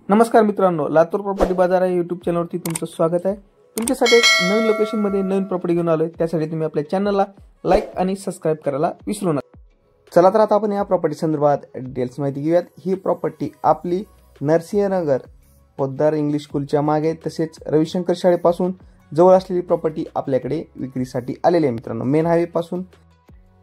नमस्कार मित्रांनो, लातूर प्रॉपर्टी बाजार या यूट्यूब चॅनलवरती तुमचं स्वागत आहे। तुमच्यासाठी एक नवीन लोकेशनमध्ये नवीन प्रॉपर्टी घेऊन आलोय। त्यासाठी तुम्ही आपल्या चॅनलला लाईक आणि सबस्क्राइब करायला विसरू नका। चला तर आता आपण या प्रॉपर्टी संदर्भात डिटेल्स माहिती घेऊयात। ही प्रॉपर्टी आपली नरसिंहनगर पोद्दार इंग्लिश स्कूलच्या मागे तसेच रविशंकर शाळेपासून जवळ असलेली प्रॉपर्टी आपल्याकडे विक्रीसाठी आलेली आहे मित्रांनो। मेन हायवे पासून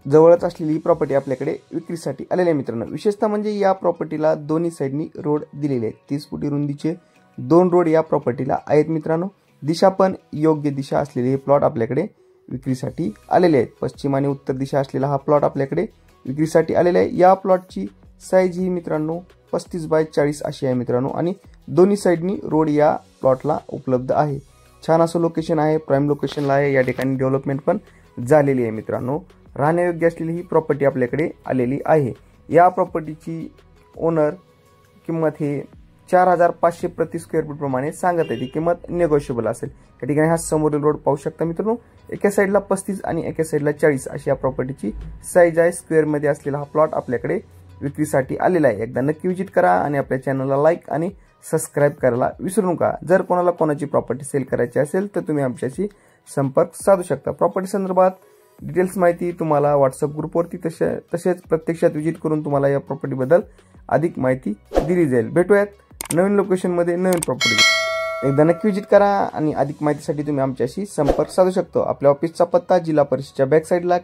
जवळच असलेली प्रॉपर्टी आपल्याकडे विक्रीसाठी आलेली आहे मित्रांनो। विशेषतः म्हणजे या प्रॉपर्टीला दोन्ही साइडनी रोड दिलेले आहेत। 30 फुटी रुंदीचे 2 रोड या प्रॉपर्टीला आहेत मित्रांनो। दिशा पण योग्य दिशा असलेले हे प्लॉट आपल्याकडे विक्रीसाठी आलेले आहेत। पश्चिम आणि उत्तर दिशा असलेला हा प्लॉट आपल्याकडे विक्रीसाठी आलेला आहे। या प्लॉटची साईज ही मित्रांनो 35 बाय 40 अशी आहे मित्रांनो आणि दोन्ही साइडनी रोड या प्लॉटला उपलब्ध आहे। छान असं लोकेशन आहे, प्राइम लोकेशनला आहे। या ठिकाणी डेव्हलपमेंट पण झालेली आहे मित्रांनो। राहण्यायोग्य असलेली ही प्रॉपर्टी आपल्याकडे आलेली आहे। या प्रॉपर्टीची ओनर किंमत ही 4500 प्रति स्क्वेअर फूट प्रमाणे सांगत आहे। ती किंमत निगोशिएबल असेल। या ठिकाणी हा समोरील रोड पाहू शकता मित्रांनो। एका साइडला 35 आणि एका साइडला 40 अशी या प्रॉपर्टीची साईज आहे। स्क्वेअर मध्ये असलेला हा प्लॉट आपल्याकडे विक्रीसाठी आलेला आहे। एकदा नक्की व्हिजिट करा आणि आपल्या चॅनलला लाईक आणि सबस्क्राइब करायला विसरू नका। जर कोणाला कोणाची प्रॉपर्टी सेल करायची असेल तर तुम्ही आमच्याशी संपर्क साधू शकता। प्रॉपर्टी संदर्भात डिटेल्स माहिती तुम्हाला व्हॉट्सअप ग्रुपवरती तसेच प्रत्यक्षात व्हिजिट करून तुम्हाला या प्रॉपर्टी बद्दल अधिक माहिती दिली जाईल। भेटूयात नवीन लोकेशन मध्ये नवीन प्रॉपर्टी। एकदा नक्की व्हिजिट करा आणि अधिक माहितीसाठी तुम्ही आमच्याशी संपर्क साधू शकता। आपल्या ऑफिसचा पत्ता जिल्हा परिषदेच्या बॅक साइडला